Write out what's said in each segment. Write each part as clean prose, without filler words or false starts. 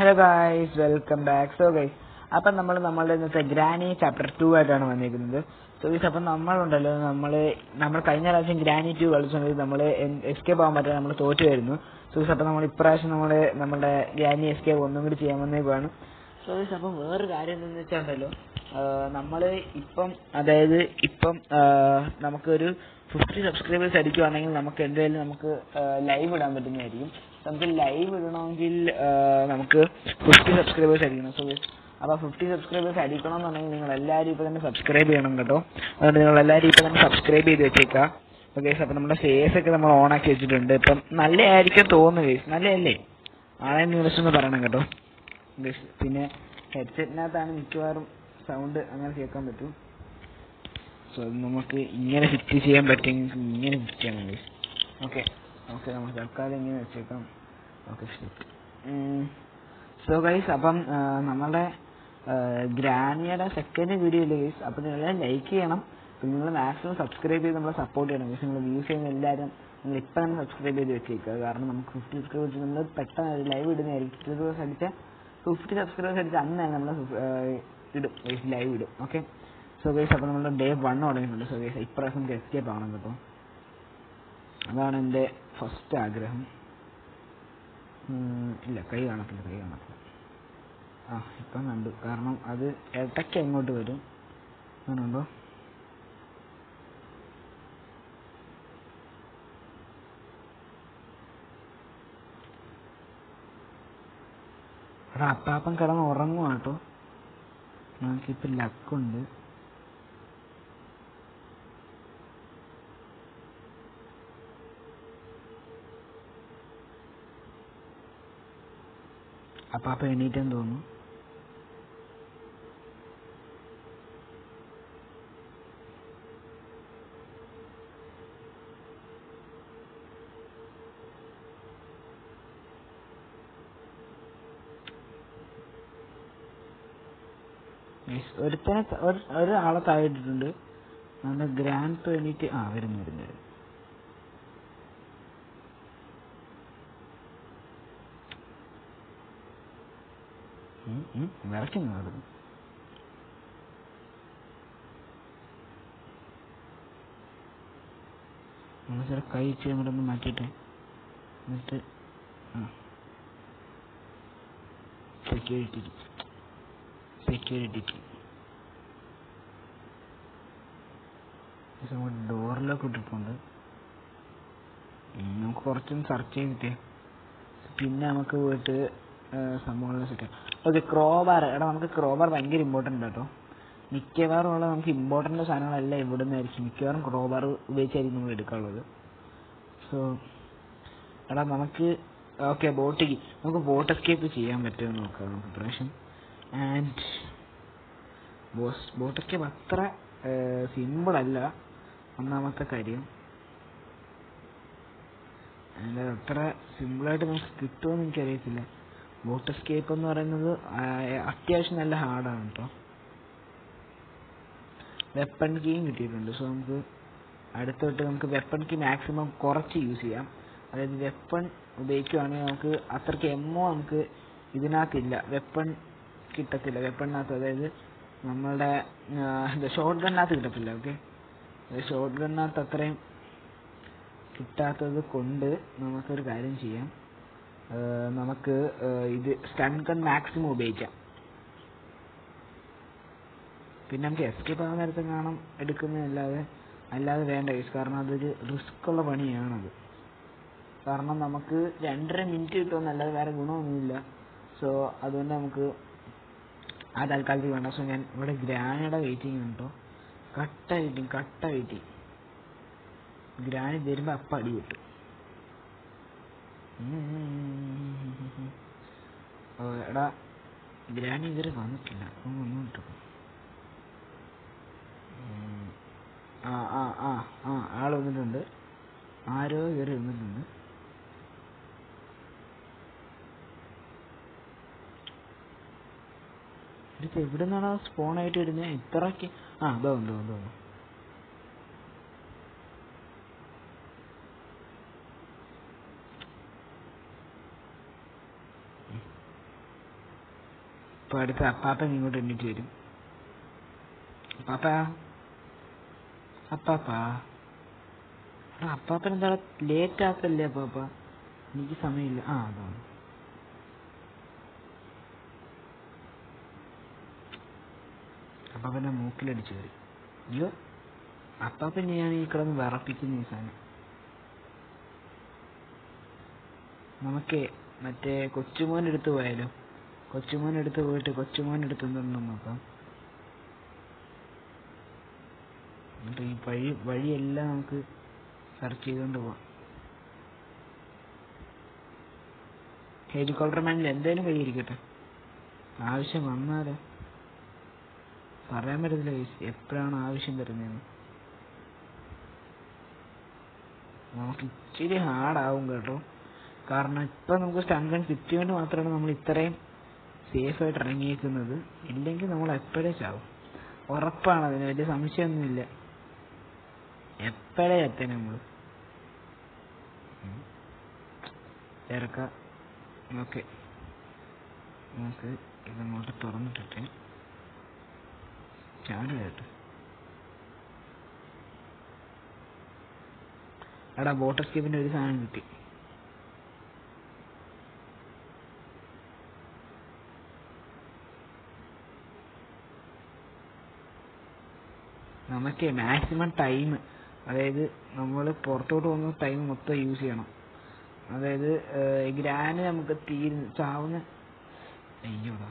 Hello guys, welcome back. So guys, അപ്പം നമ്മളുടെ ഇന്നത്തെ ഗ്രാനി ചാപ്റ്റർ 2 ആയിട്ടാണ് വന്നിരിക്കുന്നത്. സോ ഗൈസ്, അപ്പം നമ്മളുണ്ടല്ലോ നമ്മൾ കഴിഞ്ഞ പ്രാവശ്യം ഗ്രാനി 2 കളിച്ചത് നമ്മൾ എസ്കേപ്പ് ആകാൻ പറ്റാതെ നമ്മൾ തോറ്റുമായിരുന്നു. സോ ഗൈസ്, അപ്പം നമ്മൾ ഇപ്രാവശ്യം നമ്മുടെ ഗ്രാനി എസ്കേപ്പ് ഒന്നും കൂടി ചെയ്യാൻ വന്നേക്കുവാണ്. സോ ഗൈസ്, അപ്പം വേറൊരു കാര്യം എന്താണെന്ന് വെച്ചാൽ ഉണ്ടല്ലോ, നമ്മൾ ഇപ്പം നമുക്കൊരു 50 സബ്സ്ക്രൈബേഴ്സ് അടിക്കുവാണെങ്കിൽ നമുക്ക് എന്തായാലും നമുക്ക് ലൈവ് ഇടാൻ പറ്റുന്നതായിരിക്കും. നമുക്ക് ലൈവ് ഇടണമെങ്കിൽ നമുക്ക് 50 സബ്സ്ക്രൈബേഴ്സ് അടിക്കണം. സോ അപ്പോൾ 50 സബ്സ്ക്രൈബേഴ്സ് അടിക്കണമെന്നുണ്ടെങ്കിൽ നിങ്ങൾ എല്ലാവരും ഇപ്പോൾ തന്നെ സബ്സ്ക്രൈബ് ചെയ്യണം കേട്ടോ. അതുകൊണ്ട് നിങ്ങൾ എല്ലാവരും ഇപ്പോൾ തന്നെ സബ്സ്ക്രൈബ് ചെയ്ത് വെച്ചേക്കാം. ഓക്കെ, അപ്പോൾ നമ്മുടെ ഫേസ് ഒക്കെ നമ്മൾ ഓൺ ആക്കി വെച്ചിട്ടുണ്ട്. ഇപ്പം നല്ലതായിരിക്കും തോന്നുന്നു ഗൈസ്, നല്ലതല്ലേ? ആളെ നിങ്ങളൊന്ന് പറയണം കേട്ടോ. പിന്നെ ഹെഡ്സെറ്റിനകത്താണ് മിക്കവാറും സൗണ്ട് അങ്ങനെ കേൾക്കാൻ പറ്റും. സോ നമുക്ക് ഇങ്ങനെ ഫിറ്റ് ചെയ്യാൻ പറ്റുമെങ്കിൽ ഇങ്ങനെ ഫിറ്റ് ചെയ്യണം ഗൈസ്. ഓക്കെ, നമുക്ക് തൽക്കാലം ഇങ്ങനെ വെച്ചേക്കാം. ഓക്കെ, ശരി. സോ ഗൈസ്, അപ്പം നമ്മുടെ ഗ്രാനിയുടെ സെക്കൻഡ് വീഡിയോ ഇല്ലേ ഗൈസ്, അപ്പം നിങ്ങളെല്ലാം ലൈക്ക് ചെയ്യണം. പിന്നെ നിങ്ങൾ മാക്സിമം സബ്സ്ക്രൈബ് ചെയ്ത് നമ്മളെ സപ്പോർട്ട് ചെയ്യണം ഗൈസ്. നിങ്ങൾ വ്യൂസ് ചെയ്യുന്ന എല്ലാവരും നിങ്ങൾ ഇപ്പം തന്നെ സബ്സ്ക്രൈബ് ചെയ്ത് വെച്ചേക്കുക. കാരണം നമുക്ക് 50 സബ്സ്ക്രൈബേഴ്സ് നമ്മൾ പെട്ടെന്ന് ലൈവ് ഇടുന്നതായിരിക്കും. 50 സബ്സ്ക്രൈബേഴ്സ് അടിച്ചാൽ 50 സബ്സ്ക്രൈബേഴ്സ് അടിച്ചാൽ അന്ന് തന്നെ നമ്മൾ ഇടും ഗൈസ്, ലൈവ് ഇടും. ഓക്കെ, സോ ഗൈസ്, അപ്പോൾ നമ്മുടെ ഡേ 1 തുടങ്ങിയിട്ടുണ്ട്. സോ ഗൈസ്, ഇപ്രാവശ്യം നമുക്ക് എസ്കേപ്പ് ആവണം കേട്ടോ. അതാണ് എൻ്റെ ഫസ്റ്റ് ആഗ്രഹം. ഇല്ല, കൈ കാണത്തില്ല. ഇപ്പം കണ്ടു. കാരണം അത് ഇടയ്ക്ക് എങ്ങോട്ട് വരും. അങ്ങനെയുണ്ടോ? അപ്പാപ്പൻ കിടന്ന് ഉറങ്ങുക കേട്ടോ. നമുക്കിപ്പോൾ ലക്കുണ്ട്. അപ്പാപ്പ എണീറ്റെന്ന് തോന്നുന്നു. ഒരാളെ താഴെയിട്ടിട്ടുണ്ട്. നമ്മുടെ ഗ്രാൻഡ് എണീറ്റ് വരുന്നു. വിറയ്ക്കുന്നു നടന്നു. നമ്മൾ ചില കൈ ഇങ്ങോട്ട് ഒന്ന് മാറ്റിയിട്ട് എന്നിട്ട് സെക്യൂരിറ്റി ഡോറിലൊക്കെ ഇട്ടിട്ടുണ്ട്. നമുക്ക് കുറച്ചൊന്ന് സെർച്ച് ചെയ്തിട്ടേ പിന്നെ നമുക്ക് പോയിട്ട് സംഭവങ്ങൾ സെറ്റ്. Okay, crowbar. നമുക്ക് ക്രോബാർ ഭയങ്കര ഇമ്പോർട്ടൻ്റ് കേട്ടോ. മിക്കവാറും ഉള്ള നമുക്ക് ഇമ്പോർട്ടൻ്റ് സാധനങ്ങളെല്ലാം ഇവിടെ നിന്നായിരിക്കും. മിക്കവാറും ക്രോബാർ ഉപയോഗിച്ചായിരിക്കും നമ്മൾ എടുക്കാനുള്ളത്. സോ നമുക്ക് നമുക്ക് ബോട്ട് എസ്കേപ്പ് ചെയ്യാൻ പറ്റുമെന്ന് നോക്കാം നമുക്ക് പ്രാവശ്യം. ആൻഡ് ബോട്ട് എസ്കേപ്പ് അത്ര സിമ്പിളല്ല, ഒന്നാമത്തെ കാര്യം. അതിൻ്റെ അത്ര സിമ്പിളായിട്ട് നമുക്ക് കിട്ടുമെന്ന് എനിക്കറിയത്തില്ല. ബോട്ട് എസ്കേപ്പ് എന്ന് പറയുന്നത് അത്യാവശ്യം നല്ല ഹാർഡാണ് കേട്ടോ. വെപ്പൺ കീയും കിട്ടിയിട്ടുണ്ട്. സോ നമുക്ക് അടുത്തോട്ട് നമുക്ക് വെപ്പൺ കീ മാക്സിമം കുറച്ച് യൂസ് ചെയ്യാം. അതായത് വെപ്പൺ ഉപയോഗിക്കുകയാണെങ്കിൽ നമുക്ക് അത്രയ്ക്ക് എമ്മോ നമുക്ക് ഇതിനകത്തില്ല, വെപ്പൺ കിട്ടത്തില്ല. വെപ്പണിനകത്ത് അതായത് നമ്മളുടെ ഷോർട്ട് ഗണ്ണകത്ത് കിട്ടത്തില്ല. ഓക്കെ, ഷോർട്ട് ഗണ്ണകത്ത് അത്രയും കിട്ടാത്തത് കൊണ്ട് നമുക്കൊരു കാര്യം ചെയ്യാം. നമുക്ക് ഇത് സ്റ്റൺ ഗൺ മാക്സിമം ഉപയോഗിക്കാം. പിന്നെ നമുക്ക് എസ്കേപ്പ് ആകാൻ നേരത്തെ കാണാൻ അല്ലാതെ വേണ്ട കേസ്. കാരണം അതൊരു റിസ്ക് ഉള്ള പണിയാണത്. കാരണം നമുക്ക് 2.5 മിനിറ്റ് കിട്ടുമെന്നല്ലാതെ വേറെ ഗുണമൊന്നുമില്ല. സോ അതുകൊണ്ട് നമുക്ക് ആ തൽക്കാലത്തേക്ക് വേണ്ട. സോ ഞാൻ ഇവിടെ ഗ്രാനിയുടെ വെയിറ്റിംഗ് ഉണ്ടോ. കട്ട വെയിറ്റിംഗ്. ഗ്രാനി വരുമ്പോൾ അപ്പം അടി കിട്ടും. ഗ്രാനി ഇതുവരെ വന്നിട്ടില്ല. ഒന്നും കിട്ടും. ആൾ വന്നിട്ടുണ്ട്. ആരോ കയറി വന്നിട്ടുണ്ട്. ഇതിപ്പോൾ എവിടെ നിന്നാണ് സ്പോണായിട്ട് വരുന്നത് ഇത്രയ്ക്ക്? അതോ അപ്പോൾ അടുത്ത അപ്പാപ്പൻ ഇങ്ങോട്ട് എണ്ണിട്ട് വരും. അപ്പാപ്പാ അപ്പാപ്പാ അപ്പാപ്പൻ എന്താ ലേറ്റ് ആക്കല്ലേ അപ്പാപ്പ, എനിക്ക് സമയമില്ല. അതാണ് അപ്പാപ്പൻ്റെ മൂക്കിലടിച്ചു കയറി. അയ്യോ അപ്പാപ്പൻ ഞാൻ ഈ കിടന്ന് വിറപ്പിക്കുന്ന ഈ സാധനം. നമുക്ക് മറ്റേ കൊച്ചുമോനെടുത്ത് പോയാലോ? കൊച്ചുമോനെടുത്ത് പോയിട്ട് കൊച്ചുമോനെടുത്ത് എന്തുണ്ടെന്ന് നോക്കാം. എന്നിട്ട് ഈ വഴിയെല്ലാം നമുക്ക് സെർച്ച് ചെയ്തുകൊണ്ട് പോവാം. ഹെലികോപ്റ്റർ മാനിൽ എന്തേലും കയ്യിരിക്കട്ടെ, ആവശ്യം വന്നാലോ പറയാൻ പറ്റത്തില്ല എപ്പോഴാണ് ആവശ്യം തരുന്നതെന്ന്. നമുക്ക് ഇച്ചിരി ഹാർഡാവും കേട്ടോ, കാരണം ഇപ്പം നമുക്ക് സ്റ്റൺ ഗൺ കിട്ടിയോണ്ട് മാത്രമാണ് നമ്മൾ ഇത്രയും സേഫായിട്ട് ഇറങ്ങിയേക്കുന്നത്. ഇല്ലെങ്കിൽ നമ്മൾ എപ്പോഴേ ചാവും, ഉറപ്പാണ്. അതിന് വലിയ സംശയമൊന്നുമില്ല, എപ്പോഴേ എത്തേനെ നമ്മൾ ഇറക്കാം. ഓക്കെ, നമുക്ക് ഇതങ്ങോട്ട് തുറന്നിട്ടിട്ട് ചാടുകയായിട്ട്. എടാ ബോട്ടർ സ്കീപ്പിൻ്റെ ഒരു സാധനം കിട്ടി. നമുക്ക് മാക്സിമം ടൈം, അതായത് നമ്മൾ പുറത്തോട്ട് പോകുന്ന ടൈം മൊത്തം യൂസ് ചെയ്യണം. അതായത് ഗ്രാന് നമുക്ക് ചാവുന്ന അയ്യോടാ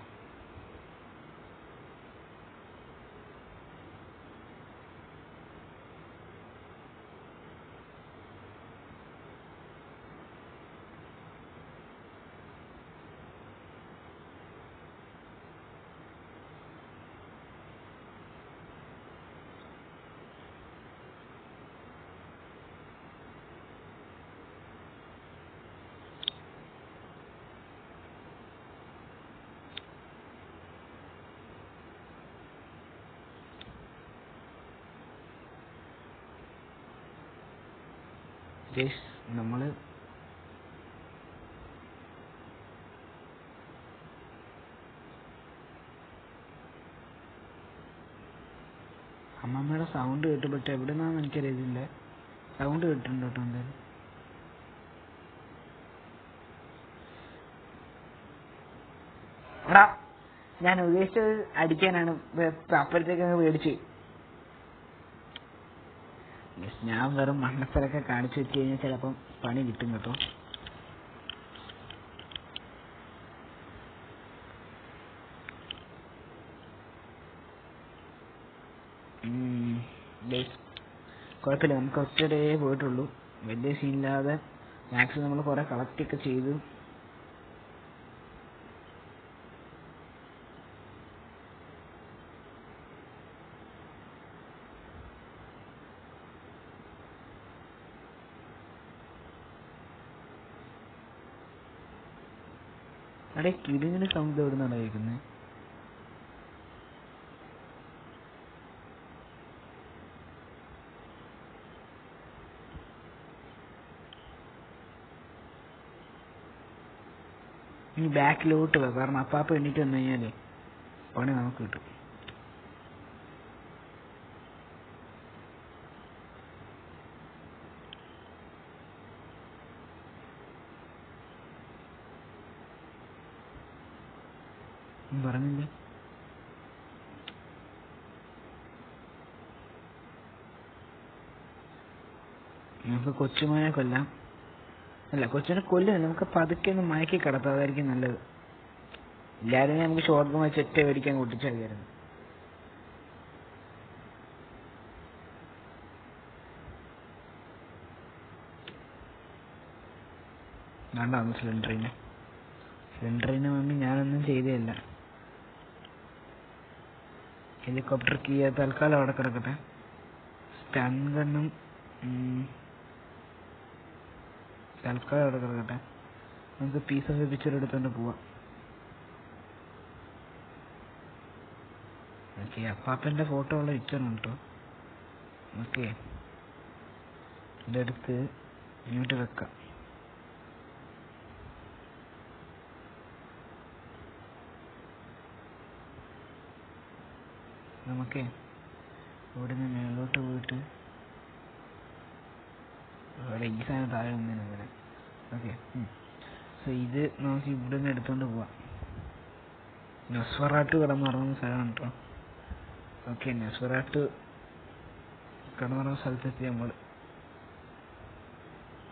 നമ്മൾ അമ്മമ്മയുടെ സൗണ്ട് കേട്ടപ്പെട്ട് എവിടെ നിന്നാന്ന് എനിക്കറിയത്തില്ല, സൗണ്ട് കേട്ടിട്ടുണ്ട് കേട്ടോ. എന്തായാലും എടാ ഞാൻ ഉദ്ദേശിച്ചത് അടിക്കാനാണ്, അപ്പോഴത്തേക്ക് അങ്ങ് പേടിച്ച്. ഞാൻ വെറും മണ്ണസ്ഥലൊക്കെ കാണിച്ചു വെച്ച് കഴിഞ്ഞാൽ ചിലപ്പം പണി കിട്ടും കേട്ടോ. കുഴപ്പമില്ല, നമുക്ക് ഒറ്റടേ പോയിട്ടുള്ളൂ, വലിയ സീനില്ലാതെ മാക്സിമം നമ്മൾ കുറെ കളക്ട് ഒക്കെ ചെയ്തു. അവിടെ കിളിങ്ങിന് സൗണ്ട് എവിടെ നിന്നാണ് കേൾക്കുന്നത്? ഇനി ബാക്കിലോട്ട് പോകാം, കാരണം അപ്പാപ്പ എണ്ണീറ്റ് വന്നു കഴിഞ്ഞാലേ പണി നമുക്ക് കിട്ടും. പറഞ്ഞില്ല നമുക്ക് കൊച്ചുമോനെ കൊല്ലാം. അല്ല, കൊച്ചിനെ കൊല്ലുന്നില്ല, നമുക്ക് പതുക്കെ ഒന്ന് മയക്കി കിടത്താം, അതായിരിക്കും നല്ലത്. എല്ലാവരും നമുക്ക് ഷോർട്ട് ഗൺ വെച്ച് ഒറ്റ മേടിക്കാൻ കൂട്ടിച്ചായിരുന്നു. വേണ്ടാന്ന് സിലിണ്ടറിന് മമ്മി ഞാനൊന്നും ചെയ്തതല്ല. ഹെലികോപ്റ്റർ കീ തൽക്കാലം അവിടെ കിടക്കട്ടെ. സ്റ്റൺ ഗണ്ണും തൽക്കാലം അവിടെ കിടക്കട്ടെ. നമുക്ക് പീസ് ഓഫ് പിക്ചർ എടുത്തോണ്ട് പോവാം. ഓക്കെ, അപ്പാപ്പൻ്റെ ഫോട്ടോ ഉള്ള പിക്ചറുണ്ട് കേട്ടോ. ഓക്കെ, ഇതെടുത്ത് ഇങ്ങോട്ട് വെക്കാം. നമുക്ക് ഇവിടെ നിന്ന് മേലോട്ട് പോയിട്ട് ഇവിടെ ഈ സാധനം താഴെ ഒന്നിനും ഇങ്ങനെ. ഓക്കെ, സോ ഇത് നമുക്ക് ഇവിടെ നിന്ന് എടുത്തുകൊണ്ട് പോവാം. നെസ്ഫറാട്ട് കിടന്നുറങ്ങുന്ന സ്ഥലമാണ് കേട്ടോ. ഓക്കെ, നെസ്ഫറാട്ട് കിടന്നുറങ്ങുന്ന സ്ഥലത്തെത്തി നമ്മൾ.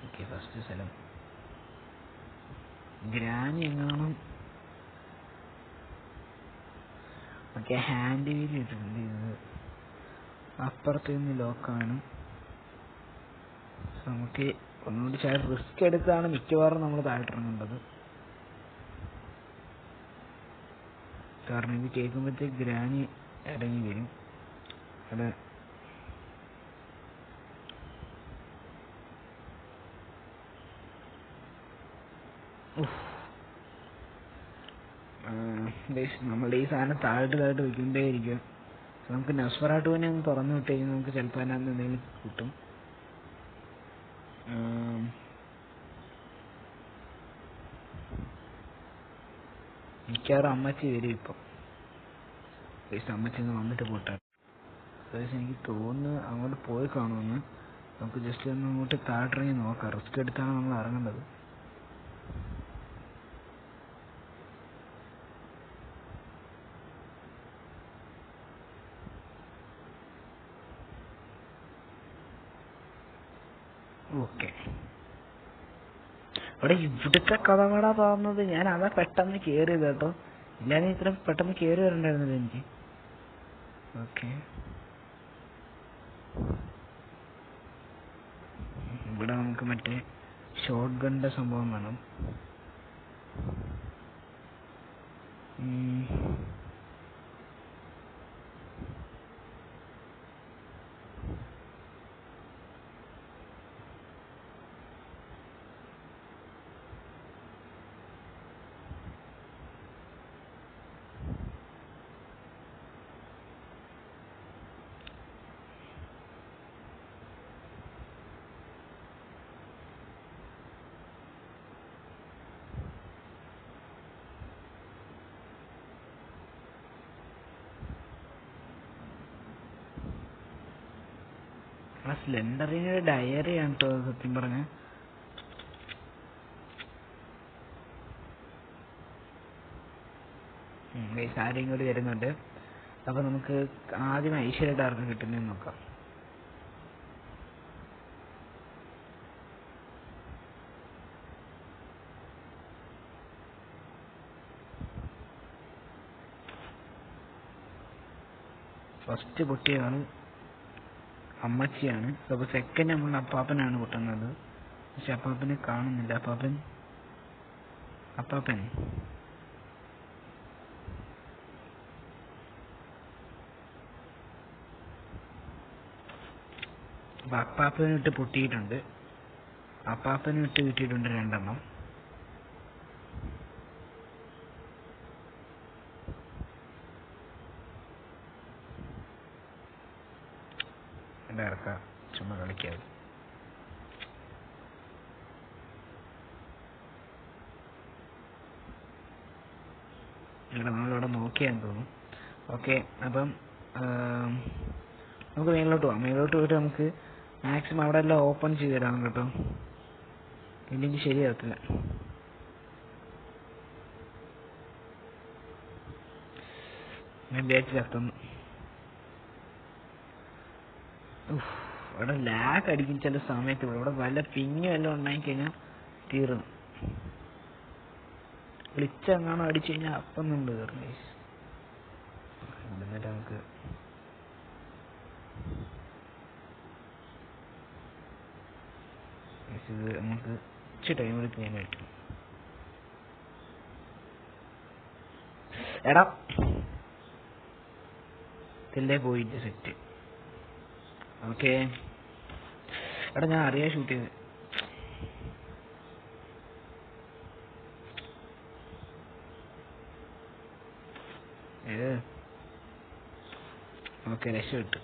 ഓക്കെ, ഫസ്റ്റ് സ്ഥലം ഗ്രാനി എങ്ങാനും. ഓക്കെ, ഹാൻഡ് വീൽ ഇട്ടിട്ടുണ്ട്. ഇത് അപ്പുറത്ത് നിന്ന് ലോക്കാണ്. നമുക്ക് ഒന്നുകൂടി റിസ്ക് എടുത്താണ് മിക്കവാറും നമ്മൾ താഴ്ത്തിറങ്ങേണ്ടത്. കാരണം ഇത് കേൾക്കുമ്പോഴത്തേക്ക് ഗ്രാനി ഇറങ്ങി വരും. അവിടെ നമ്മളുടെ ഈ സാധനം താഴോട്ട് വയ്ക്കൊണ്ടേ ഇരിക്കുക. നമുക്ക് നെസ്ഫറാട്ടുവിനെ ഒന്ന് തുറന്നു വിട്ട് കഴിഞ്ഞാൽ നമുക്ക് ചിലപ്പോൾ അതിനകത്ത് എന്തെങ്കിലും കിട്ടും. മിക്കവാറും അമ്മച്ചി വരും ഇപ്പം. അമ്മച്ചി ഒന്ന് വന്നിട്ട് പോട്ടെ. എനിക്ക് തോന്നുന്നു അങ്ങോട്ട് പോയി കാണുമെന്ന്. നമുക്ക് ജസ്റ്റ് ഒന്ന് അങ്ങോട്ട് താഴ്ത്തിറങ്ങി നോക്കാം. റിസ്ക് എടുത്താണ് നമ്മൾ ഇറങ്ങേണ്ടത്. ഓക്കെ, അവിടെ ഇവിടുത്തെ കഥകട തുറന്നത് ഞാൻ അതാ പെട്ടെന്ന് കയറിയത് കേട്ടോ. ഇല്ലാതെ ഇത്ര പെട്ടെന്ന് കയറി വരണ്ടായിരുന്നില്ല എനിക്ക്. ഓക്കെ, ഇവിടെ നമുക്ക് മറ്റേ ഷോട്ട് ഗണ്ണിന്റെ സംഭവം വേണം. ആ സ്ലെൻഡറിന്റെ ഡയറിയാണ് കേട്ടോ സത്യം പറഞ്ഞ. ആരെയും കൂടി വരുന്നുണ്ട്. അപ്പൊ നമുക്ക് ആദ്യം ഐശ്വര്യയുടെ ആർക്ക് കിട്ടുന്നതെന്ന് നോക്കാം. ഫസ്റ്റ് പൊട്ടിയാണ് അമ്മച്ചിയാണ്. അപ്പൊ സെക്കൻഡ് നമ്മളുടെ അപ്പാപ്പനാണ് പൊട്ടുന്നത്. പക്ഷെ അപ്പാപ്പനെ കാണുന്നില്ല. അപ്പാപ്പൻ അപ്പൊ അപ്പാപ്പനിട്ട് പൊട്ടിയിട്ടുണ്ട്. അപ്പാപ്പനിട്ട് കിട്ടിയിട്ടുണ്ട് 2 എണ്ണം. ഇറക്കാം, ചുമ്മാ കളിക്കാതെ. ഇവിടെ നമ്മളിവിടെ നോക്കിയാന്ന് തോന്നുന്നു. ഓക്കെ, അപ്പം നമുക്ക് മേലോട്ട് പോവാം. മേലോട്ട് പോയിട്ട് നമുക്ക് മാക്സിമം അവിടെ എല്ലാം ഓപ്പൺ ചെയ്ത് തരാം കേട്ടോ. ഇല്ലെങ്കിൽ ശരിയാകത്തില്ല. ഞാൻ ബാറ്റിലെത്തുന്നു. ഇവിടെ ലാഗ് അടിക്കും ചില സമയത്ത്. ഇവിടെ വല്ല പിങ്ങും എല്ലാം ഉണ്ടായി കഴിഞ്ഞാൽ തീർന്നു. വിളിച്ചെങ്ങാണോ അടിച്ചു കഴിഞ്ഞാൽ അപ്പം നമ്മൾ തീർന്നു. എന്നിട്ട് നമുക്ക് ഇത് നമുക്ക് ഇച്ചിരി ടൈം എടുത്ത് ചെയ്യാൻ പറ്റും. എടാ ഇതില്ലേ പോയിട്ട് സെറ്റ്. ഓക്കെ, എടാ ഞാൻ അറിയാൻ ഷൂട്ട് ചെയ്ത്. ഓക്കെ, രക്ഷപ്പെട്ടു.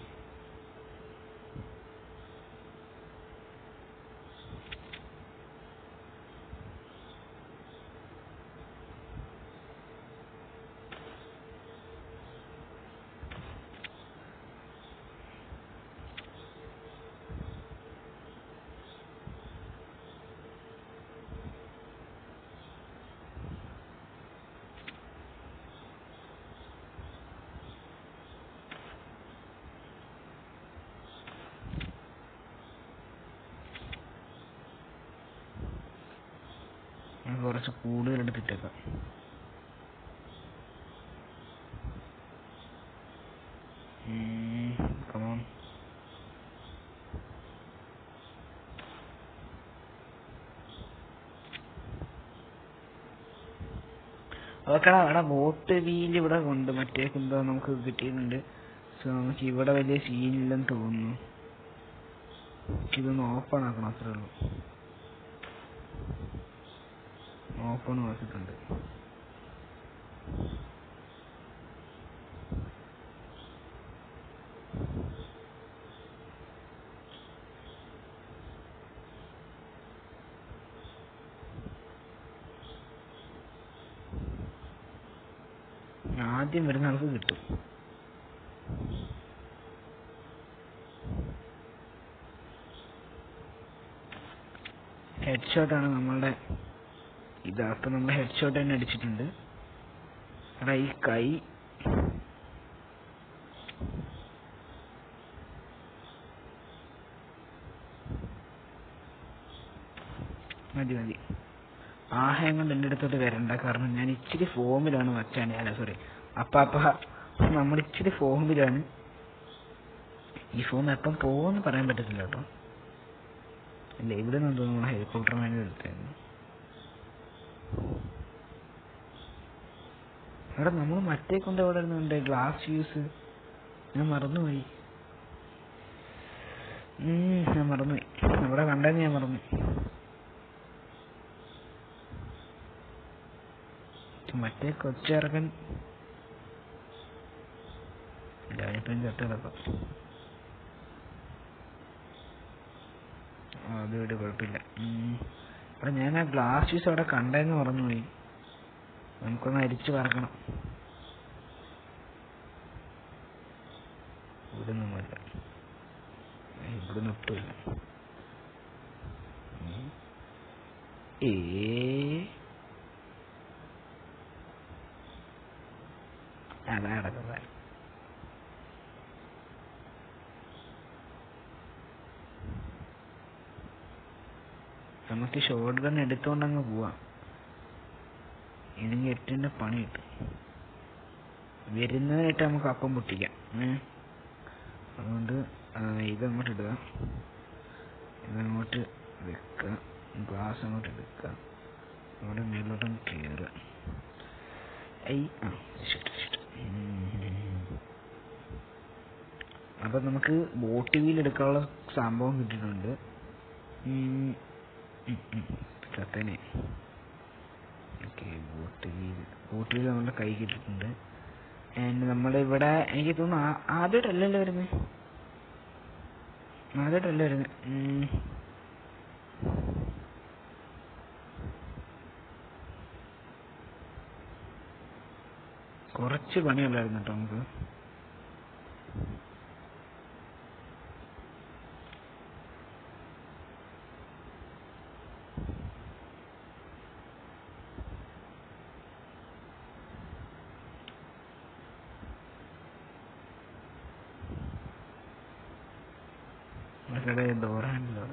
കുറച്ച് കൂടുതൽ എടുത്തിട്ടേക്കാം. കമോൺ. ഓക്കെടാ, അവിടെ ബോട്ട് വീൽ ഇവിടെ ഉണ്ട്, മറ്റേക്കെന്തോ നമുക്ക് കിട്ടിയിട്ടുണ്ട്. സോ നമുക്ക് ഇവിടെ വലിയ സീനില്ലെന്ന് തോന്നുന്നു. ഇതൊന്ന് ഓപ്പൺ ആക്കണം, അത്രേ ഉള്ളൂ. ഓപ്പൺ ആക്കിയിട്ടുണ്ട്. ആദ്യം വരുന്ന ആൾക്ക് കിട്ടും. ഹെഡ് ഷോട്ടാണ് നമ്മളുടെ ഇത്. അപ്പൊ നമ്മൾ ഹെഡ് ഷോട്ട് തന്നെ അടിച്ചിട്ടുണ്ട്. എടാ ഈ കൈ മതി മതി. ആഹയം കൊണ്ട് എൻ്റെ അടുത്തോട്ട് വരണ്ട, കാരണം ഞാൻ ഇച്ചിരി ഫോമിലാണ് വച്ചാണ്. അല്ല സോറി അപ്പ നമ്മൾ ഇച്ചിരി ഫോമിലാണ്. ഈ ഫോം എപ്പം പോകുമെന്ന് പറയാൻ പറ്റത്തില്ല കേട്ടോ. അല്ല ഇവിടെ നിന്ന് തോന്നുന്നു ഹെലികോപ്റ്റർ മേലെ എടുത്തായിരുന്നു. എടാ നമ്മൾ മറ്റേ കൊണ്ട് എവിടെ ഇരുന്നുണ്ട് ഗ്ലാസ് ഫ്യൂസ്. ഞാൻ മറന്നുപോയി. ഞാൻ മറന്നുപോയി. അവിടെ കണ്ടെന്ന് ഞാൻ മറന്നു. മറ്റേ കൊച്ചിറക്കൻ ഞാനിപ്പം ചട്ടിടക്കാം. അത് ഇവിടെ കുഴപ്പമില്ല. അവിടെ ഞാൻ ആ ഗ്ലാസ് പീസ് അവിടെ കണ്ടെന്ന് മറന്നുപോയി. നമുക്കൊന്ന് അരിച്ചു പറക്കണം. ഇവിടെ നിന്നുമല്ല, ഇവിടെ നിട്ടില്ല. അതാ കിടക്കുന്നത്. നമുക്ക് ഷോട്ട് ഗൺ എടുത്തോണ്ടങ്ങ് പോവാം. ഇല്ലെങ്കിൽ 8ന്റെ പണി കിട്ടും. വരുന്നതിനായിട്ട് നമുക്ക് അപ്പം പൊട്ടിക്കാം. അതുകൊണ്ട് ഇതങ്ങോട്ട് ഇടുക, ഇതങ്ങോട്ട് വെക്കുക, ഗ്ലാസ് അങ്ങോട്ട് എടുക്കുക, അവിടെ മേലോട്ടങ്ങ് കയറുക. അപ്പൊ നമുക്ക് ബോട്ട് വീൽ എടുക്കാനുള്ള സംഭവം കിട്ടിയിട്ടുണ്ട്. ചത്തനെ. ഓക്കെ, ബോട്ട് വീൽ നമ്മുടെ കൈ കിട്ടിയിട്ടുണ്ട്. ആൻഡ് നമ്മളിവിടെ എനിക്ക് തോന്നുന്നു ആദ്യമായിട്ടല്ലല്ലോ വരുന്നത്. കുറച്ച് പണിയല്ലായിരുന്നു കേട്ടോ നമുക്ക്. ഡോറാണല്ലോ.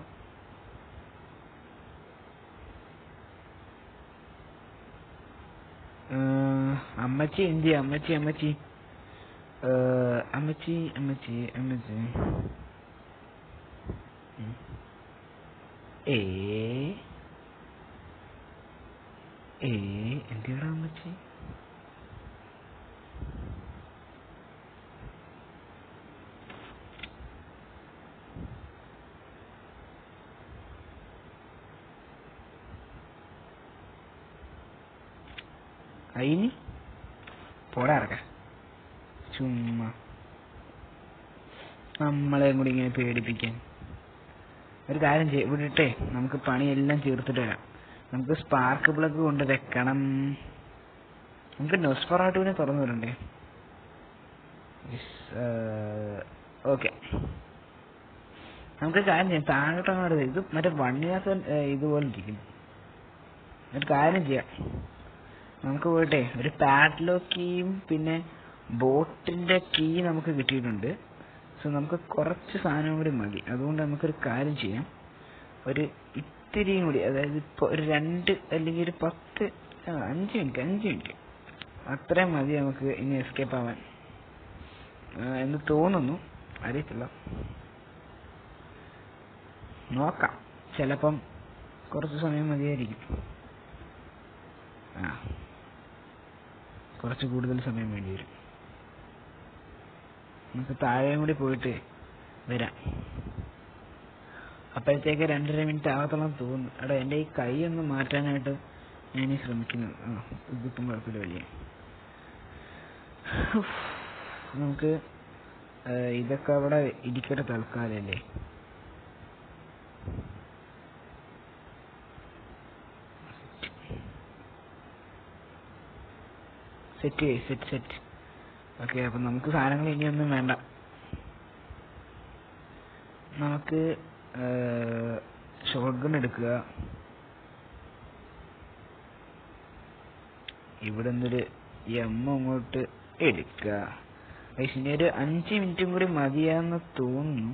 അമ്മച്ചി എന്തി? അമ്മച്ചി എന്തിടാ അമ്മച്ചി? അയിന് പോടാറക്ക ചുമ്മാ നമ്മളെയും കൂടി ഇങ്ങനെ പേടിപ്പിക്കാൻ. ഒരു കാര്യം വിടട്ടെ, നമുക്ക് പണിയെല്ലാം ചേർത്തിട്ട് വരാം. നമുക്ക് സ്പാർക്ക് പ്ലഗ് കൊണ്ട് വെക്കണം. നമുക്ക് നൊസ്ഫെറാട്ടുവിനെ തുറന്നു വിടണ്ടേ? ഓക്കെ, നമുക്ക് കാര്യം ചെയ്യാം. താഴോട്ടങ്ങോട്ട് ഇത് മറ്റേ വണ്ണിയാസം ഇതുപോലെ ഇരിക്കുന്നു. ഒരു കാര്യം ചെയ്യാം, നമുക്ക് പോയിട്ടെ ഒരു പാഡ്ലോക്ക് കീയും പിന്നെ ബോട്ടിന്റെ കീ നമുക്ക് കിട്ടിയിട്ടുണ്ട്. സോ നമുക്ക് കുറച്ച് സാധനം കൂടി മതി. അതുകൊണ്ട് നമുക്കൊരു കാര്യം ചെയ്യാം, ഒരു ഇത്തിരിയും കൂടി, അതായത് ഇപ്പോൾ ഒരു 2 അല്ലെങ്കിൽ ഒരു 10 5 മിനിറ്റ് അത്രയും മതി നമുക്ക് ഇനി എസ്കേപ്പ് ആവാൻ എന്ന് തോന്നുന്നു. അറിയത്തില്ല, നോക്കാം. ചിലപ്പം കുറച്ച് സമയം മതിയായിരിക്കും. കുറച്ച് കൂടുതൽ സമയം വേണ്ടി വരും. നമുക്ക് താഴെയും കൂടി പോയിട്ട് വരാം. അപ്പോഴത്തേക്ക് 2.5 മിനിറ്റ് ആകത്തോളം തോന്നുന്നു. എടാ എൻ്റെ ഈ കൈ ഒന്ന് മാറ്റാനായിട്ട് ഞാൻ ശ്രമിക്കുന്നത്. ഇതിപ്പം കുഴപ്പമില്ല. വലിയ നമുക്ക് ഇതൊക്കെ അവിടെ ഇരിക്കട്ടെ തൽക്കാലല്ലേ. സെറ്റ്. ഓക്കെ, അപ്പം നമുക്ക് സാധനങ്ങൾ ഇനിയൊന്നും വേണ്ട. നമുക്ക് ഷോട്ട് ഗൺ എടുക്കുക. ഇവിടെ നിന്നൊരു അങ്ങോട്ട് എടുക്കുക. ഇനി ഒരു 5 മിനിറ്റും കൂടി മതിയാന്ന് തോന്നുന്നു.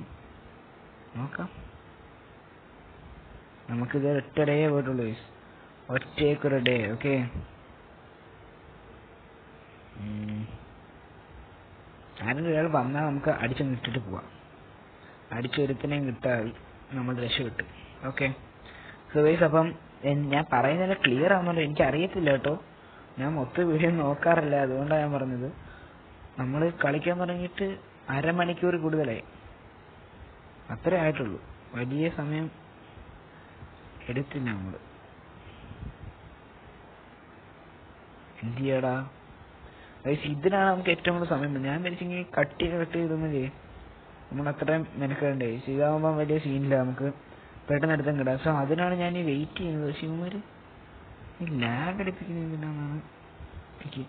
നോക്കാം. നമുക്കിത് ഒറ്റ ഡേ പോയിട്ടുള്ളൂ, ഒറ്റയ്ക്കൊരു ഡേ. ഓക്കെ, ആരെങ്കിലും ഒരാൾ വന്നാൽ നമുക്ക് അടിച്ചു നിട്ടിട്ട് പോവാം. അടിച്ചൊരുത്തിനെയും കിട്ടാതെ നമ്മൾ രക്ഷപ്പെട്ടു. ഓക്കെ, സോ ഗൈസ്, അപ്പം ഞാൻ പറയുന്നത് ക്ലിയർ ആവുന്നുണ്ടോ എനിക്ക് അറിയത്തില്ല കേട്ടോ. ഞാൻ മൊത്തം വീഡിയോ നോക്കാറില്ല, അതുകൊണ്ടാണ് ഞാൻ പറഞ്ഞത്. നമ്മൾ കളിക്കാൻ തുടങ്ങിയിട്ട് അരമണിക്കൂർ കൂടുതലായി, അത്രേ ആയിട്ടുള്ളൂ. വലിയ സമയം എടുത്തില്ല നമ്മൾ. എന്ത് ചെയ്യടാ ഗൈസ്, ഇതിനാണ് നമുക്ക് ഏറ്റവും കൂടുതൽ സമയം. ഞാൻ വിചാരിച്ചെങ്കിൽ കട്ട് ചെയ്തൊന്നുമില്ലേ, നമ്മൾ അത്രയും മെനക്കെടണ്ടേ. ഇതാകുമ്പോൾ വലിയ സീനില്ല, നമുക്ക് പെട്ടെന്ന് എടുത്തും കിടാം. സോ അതിനാണ് ഞാൻ ഈ വെയിറ്റ് ചെയ്യുന്നത്. പക്ഷെ ഇവന്മാര് ഈ ലാഗ് അടിപ്പിക്കുന്നത് എന്തിനാണെന്നാണ് എനിക്ക്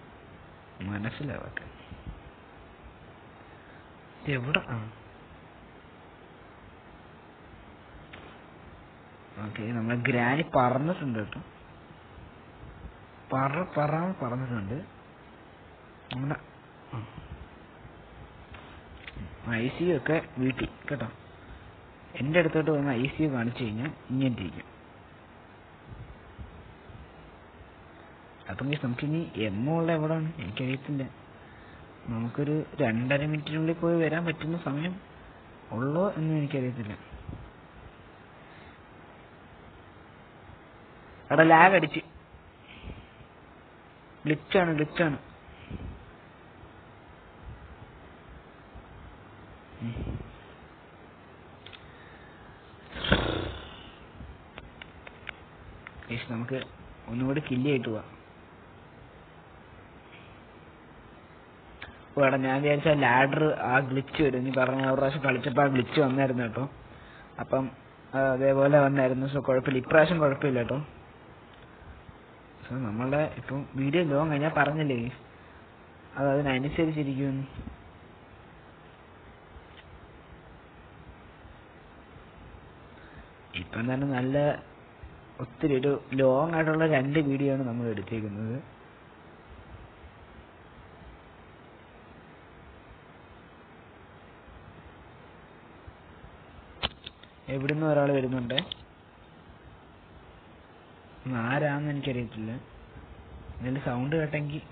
മനസ്സിലാവാത്ത. എവിടെ ഓക്കെ, നമ്മളെ ഗ്രാനി പറഞ്ഞിട്ടുണ്ട് കേട്ടോ, പറഞ്ഞിട്ടുണ്ട്. നമ്മുടെ ICU ഒക്കെ വീട്ടിൽ കേട്ടോ. എൻ്റെ അടുത്തോട്ട് വന്ന് ICU കാണിച്ചു കഴിഞ്ഞാൽ ഇങ്ങനെ ഇരിക്കും. അപ്പം നമുക്കിനി ഉള്ള എവിടെയാണ് എനിക്കറിയത്തില്ല. നമുക്കൊരു 2.5 മിനിറ്റിനുള്ളിൽ പോയി വരാൻ പറ്റുന്ന സമയം ഉള്ളോ എന്ന് എനിക്കറിയത്തില്ല. അവിടെ ലാഗ് അടിച്ച് ഗ്ലിച്ചാണ്. നമുക്ക് ഒന്നുകൂടി കില്ലിയായിട്ട് പോവാം. എടാ ഞാൻ വിചാരിച്ച ലാഡർ ആ ഗ്ലിച്ച് വരും. നീ പറഞ്ഞ ഒരു പ്രാവശ്യം കളിച്ചപ്പോൾ ആ ഗ്ലിച്ച് വന്നായിരുന്നു കേട്ടോ. അപ്പം അതേപോലെ വന്നായിരുന്നു. സോ കുഴപ്പമില്ല, ഇപ്രാവശ്യം കുഴപ്പമില്ല കേട്ടോ. സോ നമ്മളുടെ ഇപ്പം വീഡിയോ ലോങ് കഴിഞ്ഞാൽ പറഞ്ഞില്ലേ, അത് അതിനനുസരിച്ചിരിക്കും. ഇപ്പം തന്നെ നല്ല ഒത്തിരി ഒരു ലോങ് ആയിട്ടുള്ള 2 വീഡിയോ ആണ് നമ്മൾ എടുത്തേക്കുന്നത്. എവിടുന്ന് ഒരാൾ വരുന്നുണ്ട്, ആരാന്ന് എനിക്കറിയത്തില്ല. ഇതിൽ സൗണ്ട് കേട്ടെങ്കിൽ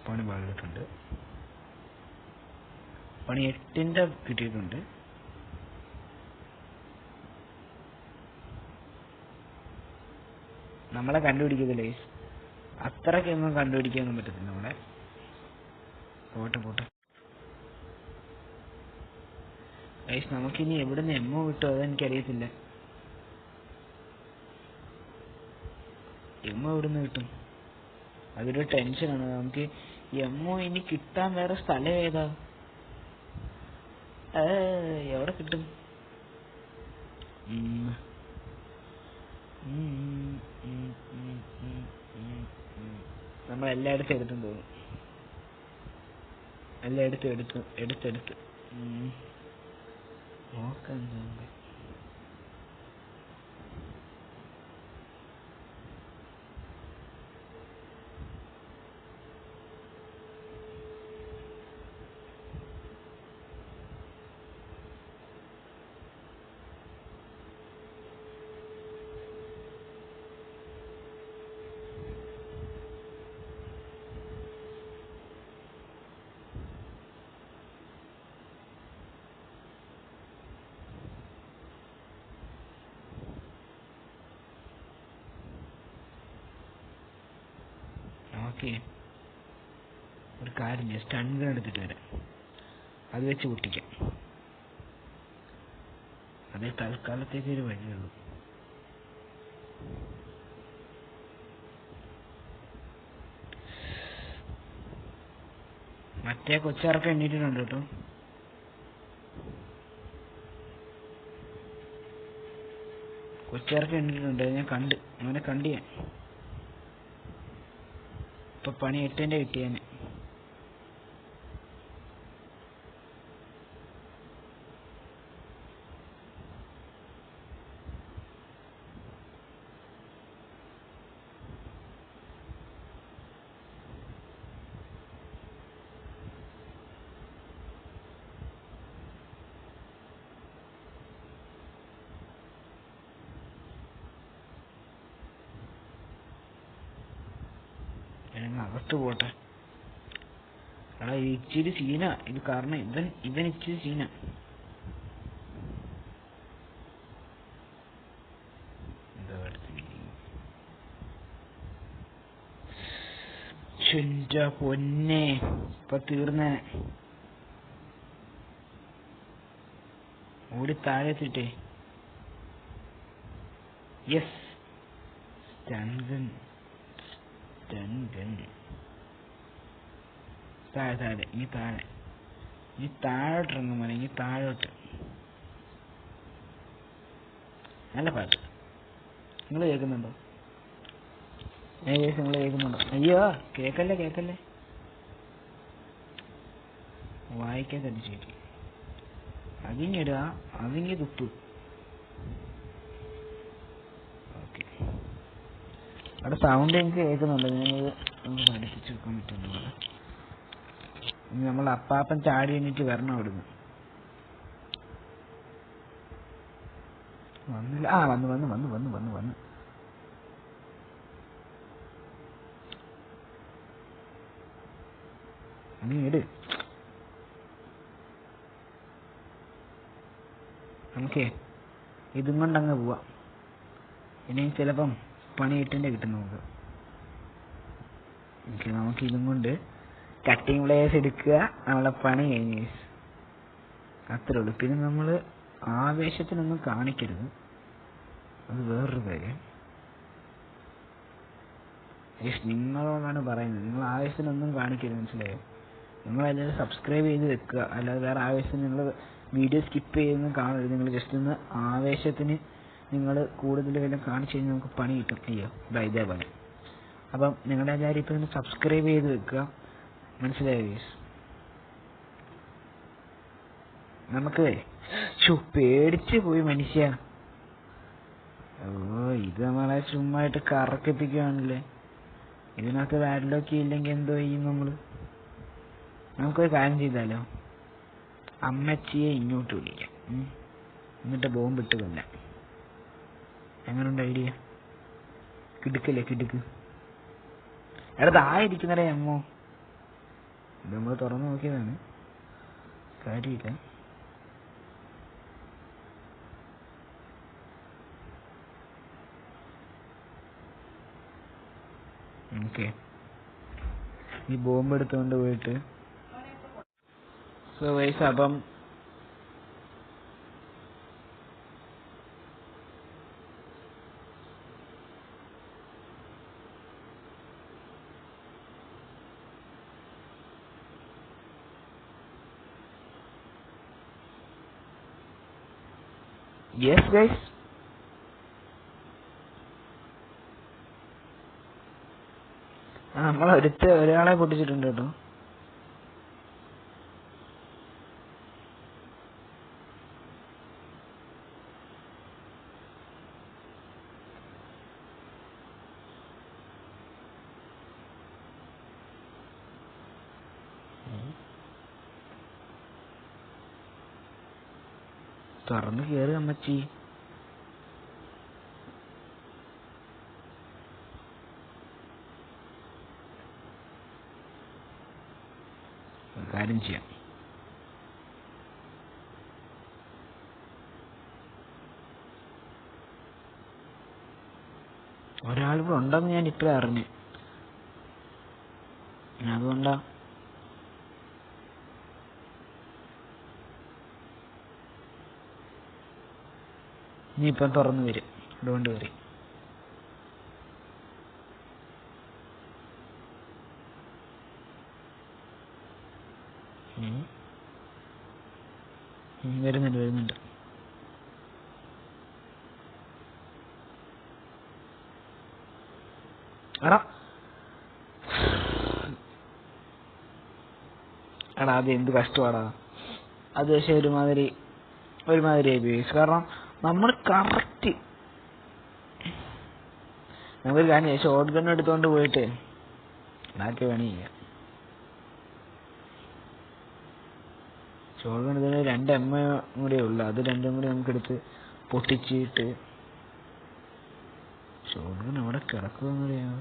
പണി പറഞ്ഞിട്ടുണ്ട്. പണി 8ന്റെ കിട്ടിയിട്ടുണ്ട്. നമ്മളെ കണ്ടുപിടിക്കത്തില്ലേ, അത്രയ്ക്കൊന്നും കണ്ടുപിടിക്കാനൊന്നും പറ്റത്തില്ല നമ്മളെ. പോട്ടെ ഗൈസ്, നമുക്കിനി എവിടുന്ന് എമ്മോ കിട്ടുമോ അതെനിക്കറിയത്തില്ല. എമ്മോ എവിടുന്ന് കിട്ടും, അതൊരു ടെൻഷനാണ് നമുക്ക്. എമ്മോ ഇനി കിട്ടാൻ വേറെ സ്ഥലം ഏതാ, എവിടെ കിട്ടും? നമ്മളെല്ലായിടത്തും എടുത്തും തോന്നും, എല്ലായിടത്തും എടുത്ത് നോക്കാം. നമുക്ക് ഒരു കാര്യം ചെയ്യാം, സ്റ്റൺ ഗൺ എടുത്തിട്ട് വരാം, അത് വെച്ച് പൊട്ടിക്കാം. അതേ തൽക്കാലത്തേക്ക് ഒരു വഴിയുള്ളൂ. മറ്റേ കൊച്ചാർക്ക് എണ്ണീറ്റിട്ടുണ്ട് കേട്ടോ. കൊച്ചാർക്ക് എണ്ണീറ്റിട്ടുണ്ട്, ഞാൻ കണ്ട്, അവനെ കണ്ട് ഞാൻ. ഇപ്പൊ പണി 8 കിട്ടിയാന്. അകത്ത് പോട്ടെ. എടാ ഇച്ചിരി സീന ഇത്, കാരണം ഇവൻ ഇച്ചിരി സീന. എന്താ പൊന്നെ, ഇപ്പൊ തീർന്നേ. ഓടി താഴെത്തിട്ടേ. Yes, stun gun. താഴെ ഇനി താഴോട്ട് ഇറങ്ങും മോനെ, ഇനി താഴോട്ട്. നല്ല പാട്ട്. നിങ്ങൾ കേൾക്കുന്നുണ്ടോ? നിങ്ങൾ കേൾക്കുന്നുണ്ടോ? അയ്യോ കേക്കല്ലേ, വായിക്കാൻ തടിച്ചു. അതിങ്ങിടുക, അതിങ്ങി തുപ്പു. ഓക്കെ, അവിടെ സൗണ്ട് എനിക്ക് കേൾക്കുന്നുണ്ട്. ഞാനത് ഒന്ന് പഠിപ്പിച്ച് വെക്കാൻ പറ്റുന്നുണ്ട്. ഇനി നമ്മൾ അപ്പാപ്പൻ ചാടി എണീറ്റ് വരണം അവിടുന്ന്. വന്നില്ല. ആ വന്നു. നീ ഇട്. നമുക്കേ ഇതും കൊണ്ടങ്ങ് പോവാം. ഇനി ചിലപ്പം പണി 8 കിട്ടും നമുക്ക്. നമുക്ക് ഇതും കൊണ്ട് കട്ടിങ് പ്ലേയേഴ്സ് എടുക്കുക, നമ്മളെ പണി കഴിഞ്ഞ്. അത്രേ ഉള്ളൂ. പിന്നെ നമ്മൾ ആവേശത്തിനൊന്നും കാണിക്കരുത്, അത് വേറൊരു കാര്യം. നിങ്ങളോടാണ് പറയുന്നത്, നിങ്ങൾ ആവേശത്തിനൊന്നും കാണിക്കരുത്, മനസ്സിലായോ? നിങ്ങളെല്ലാവരും സബ്സ്ക്രൈബ് ചെയ്ത് വെക്കുക, അല്ലാതെ വേറെ ആവേശത്തിന് നിങ്ങൾ വീഡിയോ സ്കിപ്പ് ചെയ്തൊന്നും കാണരുത്. നിങ്ങൾ ജസ്റ്റ് ഒന്ന് ആവേശത്തിന് നിങ്ങൾ കൂടുതൽ വല്ലതും കാണിച്ചു കഴിഞ്ഞാൽ നമുക്ക് പണി കിട്ടും. അയ്യോ ഇതേപോലെ. അപ്പം നിങ്ങളുടെ എല്ലാവരും ഇപ്പം ഒന്ന് സബ്സ്ക്രൈബ് ചെയ്ത് വെക്കുക, മനസ്സിലായോ? നമുക്ക് പേടിച്ചു പോയി മനുഷ്യ. ഇത് നമ്മളെ ചുമ്മായിട്ട് കറക്കിപ്പിക്കുകയാണല്ലേ. ഇതിനകത്ത് വാഡ്ലോക്ക് ഇല്ലെങ്കിൽ എന്തോ ചെയ്യും നമ്മള്? നമുക്കൊരു കാര്യം ചെയ്താലോ, അമ്മച്ചിയെ ഇങ്ങോട്ട് വിളിക്കാം, എന്നിട്ട് ബോംബിട്ട് കൊല്ലാം. എങ്ങനെയുണ്ട് ഐഡിയ? കിടുക്ക്. എടാ ആയിരിക്കുന്നേ അമ്മോ. ഇത് നമ്മൾ തുറന്നു നോക്കിയതാണ്, കാര്യമില്ല. ഓക്കെ, ഈ ബോംബ് എടുത്തുകൊണ്ട് പോയിട്ട് അപ്പം യെസ് ഗൈസ്, നമ്മൾ ഒരാളെ പൊട്ടിച്ചിട്ടുണ്ട് കേട്ടോ. തുറന്ന് കേറ് അമ്മച്ചി. കാര്യം ചെയ്യാം, ഒരാളിവിടെ ഉണ്ടെന്ന് ഞാൻ ഇപ്പഴേ അറിഞ്ഞു. അതുകൊണ്ടാ ഇനിയിപ്പം തുറന്നു വരും. അതുകൊണ്ട് വരും. വരുന്നുണ്ട്. എടാ അത് എന്ത് കഷ്ടമാടാ അത്. പക്ഷെ ഒരുമാതിരി കാരണം നമ്മൾ കറക്റ്റ് നമുക്കൊരു കാര്യം ഷോട്ട് ഗൺ എടുത്തോണ്ട് പോയിട്ട് ബാക്കി പണി ചെയ്യാം. ഷോട്ട് ഗൺ ഇതിന് 2 mm കൂടെ ഉള്ളു. അത് 2 കൂടി നമുക്ക് എടുത്ത് പൊട്ടിച്ചിട്ട് ഷോട്ട് ഗൺ എവിടെ കിടക്കുകയെന്നറിയാമോ?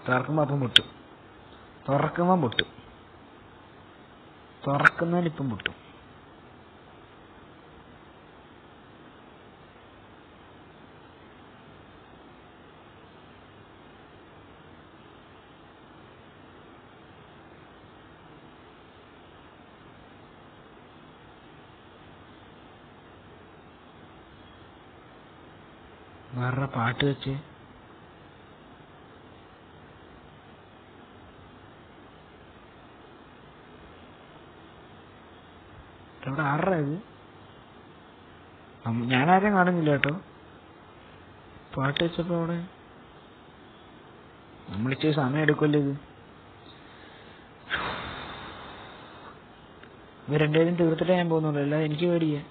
തുറക്കുമ്പോൾ അപ്പം പൊട്ടും. തുറക്കുമ്പം പൊട്ടും. തുറക്കുന്നതിനിപ്പം പൊട്ടും. വേറെ പാട്ട് വെച്ച് ഇവിടെ ആരുടെ ഇത്? ഞാനാരെയും കാണുന്നില്ല കേട്ടോ. പാട്ട് വെച്ചപ്പോ അവിടെ നമ്മളിച്ചിരി സമയം എടുക്കുമല്ലോ ഇത്. ഇവർ രണ്ടുപേരും തീർത്തിട്ടേ ഞാൻ പോകുന്നുള്ളൂ. അല്ലാതെ എനിക്ക് പേടിയാ.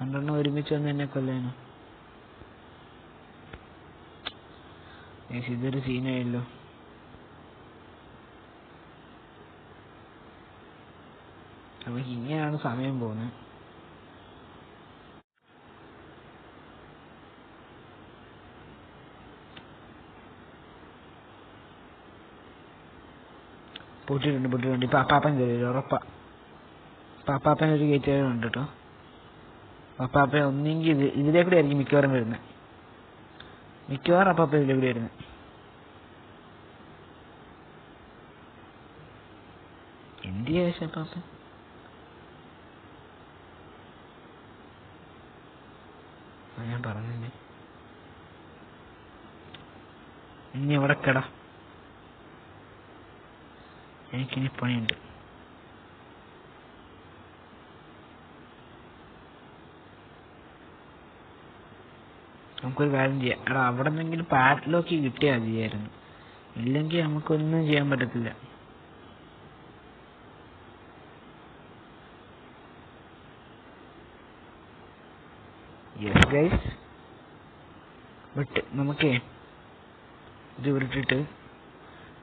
രണ്ടെണ്ണം ഒരുമിച്ച് വന്ന് എന്നെ കൊല്ലാനോ? ഇതൊരു സീനായല്ലോ. നമുക്ക് ഇങ്ങനെയാണ് സമയം പോകുന്നത്. പൊട്ടിയിട്ടുണ്ട്. ഇപ്പൊ അപ്പാപ്പൻ കയറി ഉറപ്പാ. പാപ്പാപ്പൻ ഒരു ഗേറ്റ് ഉണ്ട് കേട്ടോ. പാപ്പാപ്പൻ ഒന്നെങ്കിൽ ഇതിലേ കൂടെ ആയിരിക്കും മിക്കവാറും വരുന്നത്. മിക്കവാറും അപ്പാപ്പൻ ഇതിലേ കൂടെ വരുന്നത്. എന്ത് ശേഷം പാപ്പൻ ഞാൻ പറഞ്ഞില്ലേ ഇനി എവിടെ കട. എനിക്കിനി പണിയുണ്ട്. നമുക്കൊരു കാര്യം ചെയ്യാം. എടാ അവിടെ നിന്നെങ്കിലും പാഡ്ലോക്ക് കിട്ടിയാൽ മതിയായിരുന്നു. ഇല്ലെങ്കിൽ നമുക്കൊന്നും ചെയ്യാൻ പറ്റത്തില്ല. യെസ് ഗൈസ്, ബട്ട് നമുക്കേ ഇത് വിട്ടിട്ട്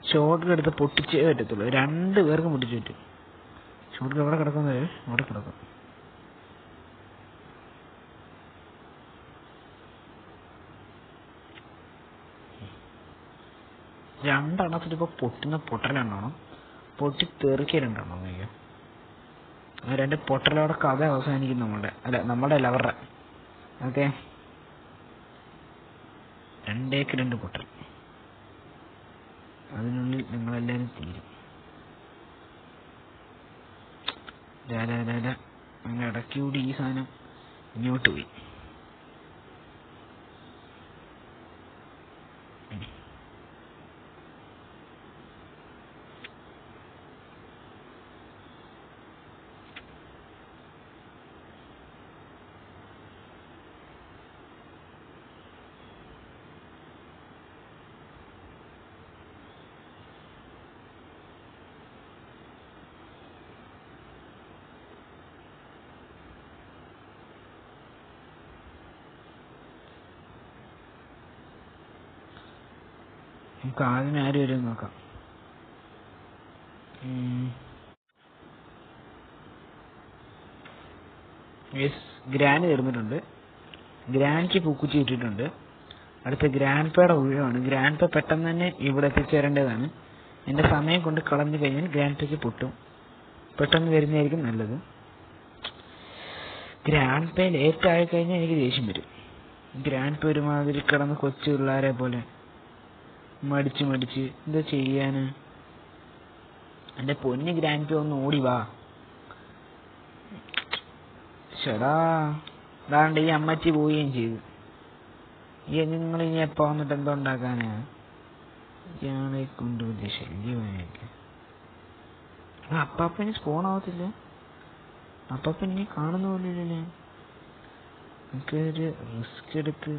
ഷോട്ട് എടുത്ത് പൊട്ടിച്ചേ പറ്റത്തുള്ളൂ. 2 പേർക്കും പൊട്ടിച്ചു പറ്റും. ഷോട്ട് എവിടെ കിടക്കുന്നത്? അവിടെ കിടക്കും. 2 എണ്ണത്തിലിപ്പോൾ പൊട്ടുന്ന പൊട്ടലെണ്ണണം, പൊട്ടി തെറിക്കലുണ്ടാണോ നോക്കിയോ. ആ 2 പൊട്ടലോടെ കഥ അവസാനിക്കും നമ്മുടെ അല്ല അവരുടെ. ഓക്കെ, 2 പൊട്ടൽ. അതിനുള്ളിൽ നിങ്ങളെല്ലാവരും തീരും. അങ്ങനെ ഇടയ്ക്ക് കൂടി ഈ സാധനം ഇങ്ങോട്ട് പോയി. നമുക്ക് ആദ്യമേ ആര് വരും നോക്കാം. ഗ്രാൻഡ് തീർന്നിട്ടുണ്ട്. ഗ്രാൻഡ്ക്ക് പൂക്കുറ്റി ഇട്ടിട്ടുണ്ട്. അടുത്ത ഗ്രാൻഡ് പേയുടെ ഊഴമാണ്. ഗ്രാൻഡ് പേ പെട്ടെന്ന് തന്നെ ഇവിടെ എത്തിച്ചേരേണ്ടതാണ്. എൻ്റെ സമയം കൊണ്ട് കളഞ്ഞു കഴിഞ്ഞാൽ ഗ്രാൻഡ് പേക്ക് പൊട്ടും. പെട്ടെന്ന് വരുന്നതായിരിക്കും നല്ലത്. ഗ്രാൻഡ് പേ ലേറ്റ് ആയി കഴിഞ്ഞാൽ എനിക്ക് ദേഷ്യം വരും. ഗ്രാൻഡ് പേ ഒരുമാതിരി കിടന്ന് കൊച്ചു പിള്ളേരെ പോലെ മടിച്ച് എന്താ ചെയ്യാന്. എൻ്റെ പൊന്ന് ഗ്രാൻഡ് പേ ഒന്ന് ഓടി വാ. ചേടാ അതാണ്ട് ഈ അമ്മച്ചി പോവുകയും ചെയ്തു. നിങ്ങൾ ഇനി എപ്പോ വന്നിട്ട് എന്തോ ഉണ്ടാക്കാനാ? ഇയാളെ കൊണ്ട് വലിയ ശല്യമായിരിക്കും. അപ്പാപ്പന് സ്പോൺ ആവത്തില്ല. അപ്പാപ്പൻ ഇനി കാണുന്ന പോലില്ലല്ലേ. നമുക്കൊരു റിസ്ക് എടുത്ത്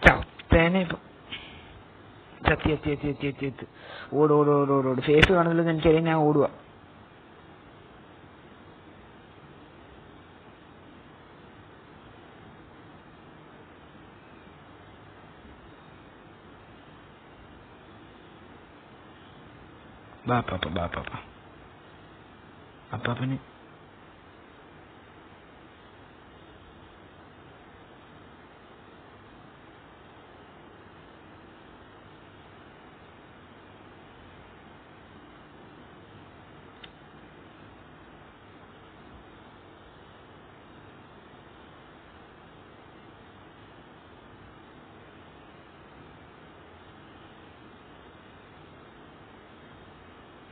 ചത്തേനെ ഇപ്പൊ. എത്തി ഓട്. ഫേസ് കാണുന്നില്ലെന്ന് എനിക്കറിയാം. ഞാൻ ഓടുക. ബാപ്പാപ്പ അപ്പാപ്പന്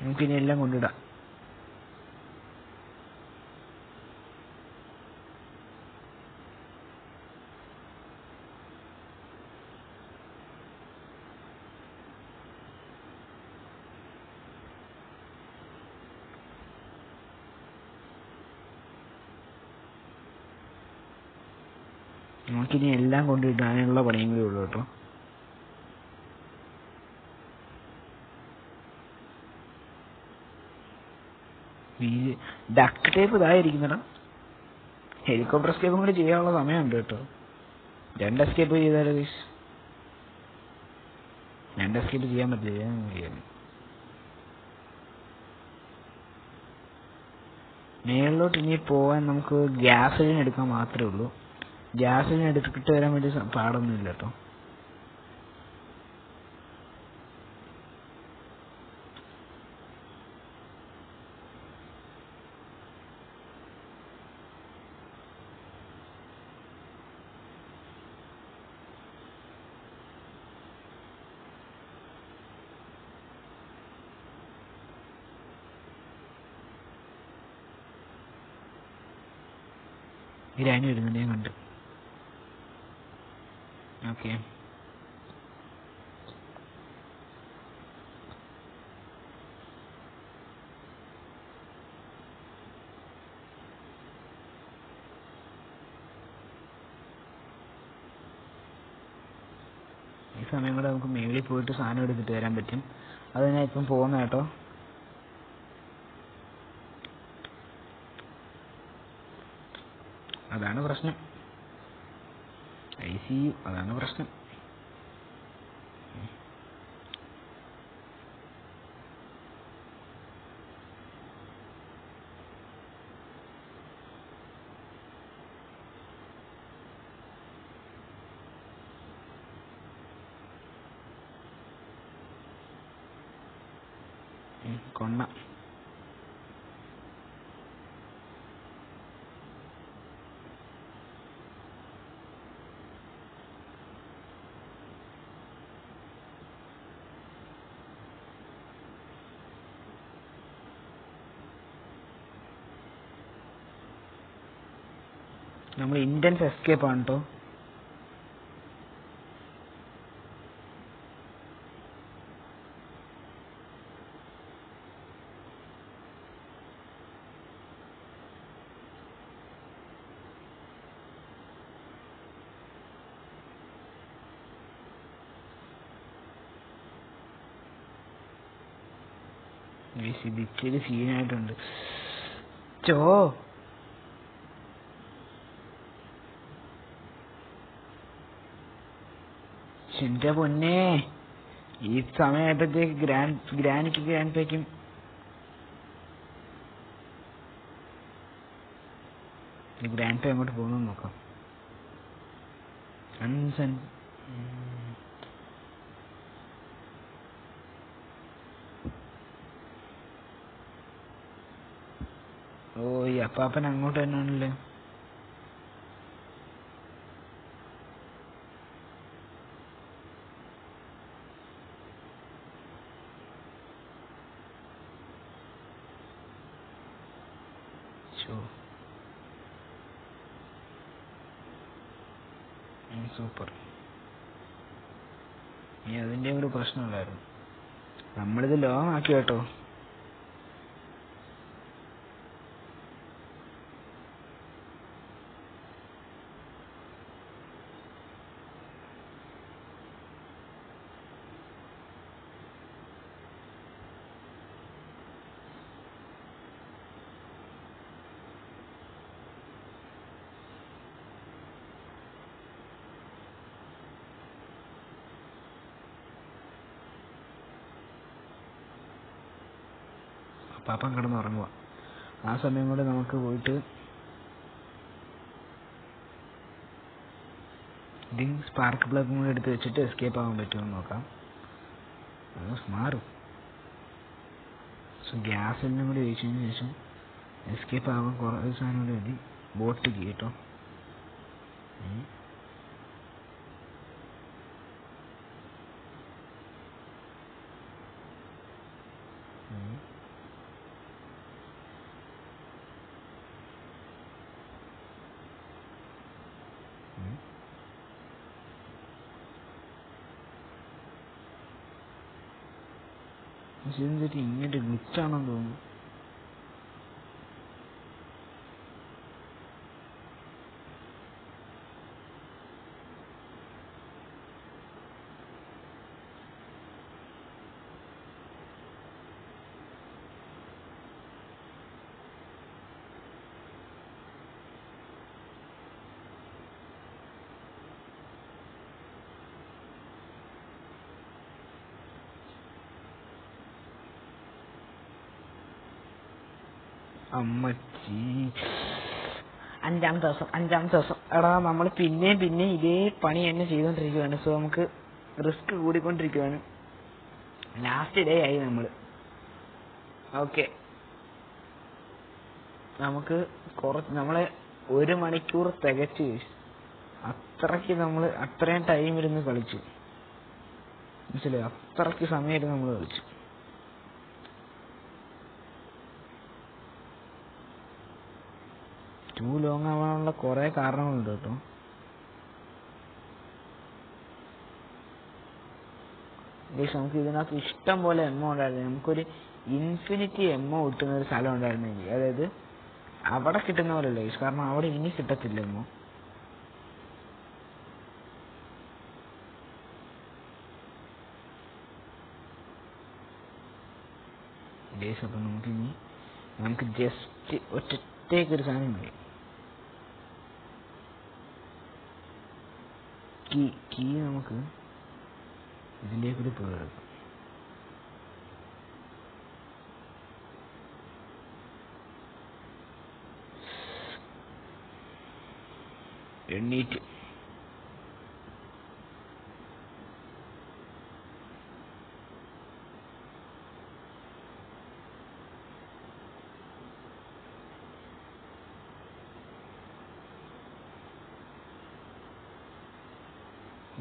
നമുക്കിനി എല്ലാം കൊണ്ടിടാം. നമുക്കിനി എല്ലാം കൊണ്ടിടാനുള്ള പണിയും കൂടി ഉള്ളു കേട്ടോ. ഡക്ട് ടേപ്പ് ഇതായിരിക്കുന്നടാ. ഹെലികോപ്റ്റർ എസ്കേപ്പും കൂടി ചെയ്യാനുള്ള സമയമുണ്ട് കേട്ടോ. 2 എസ്കേപ്പ് ചെയ്താലോ? 2 എസ്കേപ്പ് ചെയ്യാൻ പറ്റില്ല. മേളിലോട്ട് ഇനി പോകാൻ നമുക്ക് ഗ്യാസിലിന് എടുക്കാൻ മാത്രമേ ഉള്ളൂ. ഗ്യാസിലിന് എടുത്തിട്ട് വരാൻ വേണ്ടി പാടൊന്നുമില്ല കേട്ടോ. ഗ്രാനി വരുന്നുണ്ട്, ഞാൻ കണ്ട്. ഓക്കെ, ഈ സമയം കൂടെ നമുക്ക് മേളിൽ പോയിട്ട് സാധനം എടുത്തിട്ട് വരാൻ പറ്റും. അത് ഞാൻ ഇപ്പം പോകുന്ന കേട്ടോ. അതാണ് പ്രശ്നം. ICU അതാണ് പ്രശ്നം. കൊണ്ണ നമ്മൾ ഇന്റൻസ് എസ്കേപ്പ് ആണ് കേട്ടോ. ഇച്ചിരി സീനായിട്ടുണ്ട്. ചോ എന്റെ പൊന്നെ, ഈ സമയമായപ്പോഴത്തേക്ക് ഗ്രാൻഡ് പേക്കും ഗ്രാൻഡ് പേ അങ്ങോട്ട് പോകുന്നു നോക്കാം. ഓ, ഈ അപ്പാപ്പൻ അങ്ങോട്ട് തന്നെയാണല്ലേ. സൂപ്പർ. ഇനി അതിന്റെ ഒരു പ്രശ്നമുണ്ടായിരുന്നു, നമ്മളിത് ലോങ് ആക്കി കേട്ടോ. പാപ്പൻ കിടന്നുറങ്ങുക. ആ സമയം കൊണ്ട് നമുക്ക് പോയിട്ട് സ്പാർക്ക് പ്ലഗും കൂടെ എടുത്ത് വെച്ചിട്ട് എസ്കേപ്പ് ആവാൻ പറ്റുമെന്ന് നോക്കാം. മാറും. ഗ്യാസ് എല്ലാം കൂടി ഒഴിച്ചതിന് ശേഷം എസ്കേപ്പ് ആവാൻ കുറേ സാധനം കൂടി മതി. ബോട്ട് കേട്ടോ. ഇങ്ങോട്ട് ഗ്ലിച്ചാണെന്ന് തോന്നുന്നു. അമ്മച്ചി, അഞ്ചാമത്തെ ദിവസം എടാ, നമ്മൾ പിന്നെയും ഇതേ പണി തന്നെ ചെയ്തോണ്ടിരിക്കുകയാണ്. സോ നമുക്ക് റിസ്ക് കൂടിക്കൊണ്ടിരിക്കുകയാണ്. ലാസ്റ്റ് ഡേ ആയി നമ്മൾ. ഓക്കെ, നമുക്ക് നമ്മളെ 1 മണിക്കൂർ തികച്ചു. അത്രയും ടൈം ഇരുന്ന് കളിച്ചു, മനസ്സിലായി? അത്രയ്ക്ക് സമയമായിരുന്നു നമ്മൾ കളിച്ചു. ടൂ ലോങ് ആവാനുള്ള കുറെ കാരണങ്ങളുണ്ട് കേട്ടോ. നമുക്ക് ഇതിനകത്ത് ഇഷ്ടം പോലെ എമ്മോ ഉണ്ടായിരുന്നു. നമുക്കൊരു ഇൻഫിനിറ്റി എമ്മോ കിട്ടുന്ന ഒരു സ്ഥലം ഉണ്ടായിരുന്നെങ്കിൽ, അതായത് അവിടെ കിട്ടുന്ന പോലെ അല്ല, കാരണം അവിടെ ഇനി കിട്ടത്തില്ല എമ്മോ. അപ്പം നമുക്ക് ജസ്റ്റ് ഒറ്റയ്ക്കൊരു സാധനം മതി. കീ നമുക്ക് ഇതിൻ്റെ കൂടി പോയെടുക്കാം. എണ്ണീറ്റ്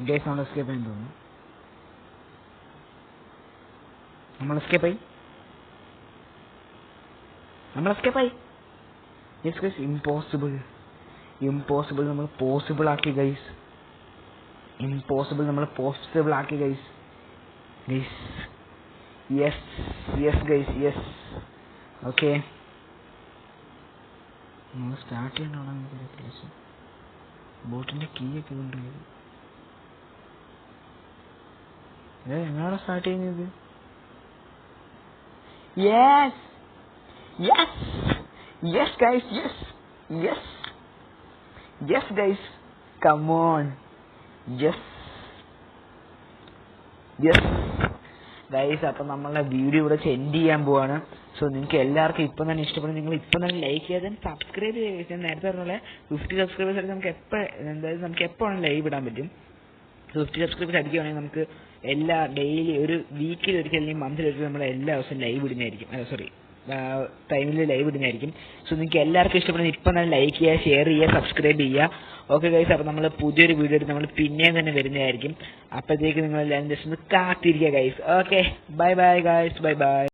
ഗൈസ്, നമ്മൾ എസ്കേപ്പ് ആയി തോന്നുന്നു. നമ്മൾ എസ്കേപ്പായി. യെസ് ഗൈസ്, ഇമ്പോസിബിൾ നമ്മൾ പോസിബിൾ ആക്കി ഗൈസ്. ഇമ്പോസിബിൾ നമ്മൾ പോസിബിൾ ആക്കി guys. Yes guys, yes. Okay, നമ്മൾ സ്റ്റാർട്ട് ചെയ്യണമെന്ന് ബോട്ടിന്റെ കീ ഒക്കെ കൊണ്ടുപോയി. എങ്ങനെയാണ് സ്റ്റാർട്ട് ചെയ്യുന്നത്? Yes guys, yes guys, come on, yes guys. അപ്പം നമ്മളെ വീഡിയോ ഇവിടെ സെൻഡ് ചെയ്യാൻ പോവാണ്. സോ നിങ്ങൾക്ക് എല്ലാവർക്കും ഇപ്പം തന്നെ ഇഷ്ടപ്പെടും, നിങ്ങൾ ഇപ്പം തന്നെ ലൈക്ക് ചെയ്യാതെ സബ്സ്ക്രൈബ് ചെയ്യുക. ഞാൻ നേരത്തെ പറഞ്ഞ പോലെ 50 സബ്സ്ക്രൈബേഴ്സ് ആയിട്ട് നമുക്ക് എപ്പോൾ ലൈവ് ഇടാൻ പറ്റും. 50 സബ്സ്ക്രൈബേഴ്സ് അടിക്കുകയാണെങ്കിൽ നമുക്ക് എല്ലാ ഡെയിലി ഒരു വീക്കിൽ ഒരിക്കൽ അല്ലെങ്കിൽ മന്തിൽ ഒരിക്കൽ നമ്മൾ എല്ലാ ദിവസവും ലൈവ് ഇടുന്നതായിരിക്കും. ടൈമിൽ ലൈവ് ഇടുന്നതായിരിക്കും. സോ നിങ്ങൾക്ക് എല്ലാവർക്കും ഇഷ്ടപ്പെടുന്ന ഇപ്പം തന്നെ ലൈക്ക് ചെയ്യുക, ഷെയർ ചെയ്യുക, സബ്സ്ക്രൈബ് ചെയ്യുക. ഓക്കെ ഗൈസ്, അപ്പോൾ നമ്മൾ പുതിയൊരു വീഡിയോ എടുത്ത് നമ്മൾ പിന്നെയും തന്നെ വരുന്നതായിരിക്കും. അപ്പോഴത്തേക്ക് നിങ്ങൾ എല്ലാവരും ജസ്റ്റ് ഒന്ന് കാത്തിരിക്കുക guys. Okay, bye guys, by.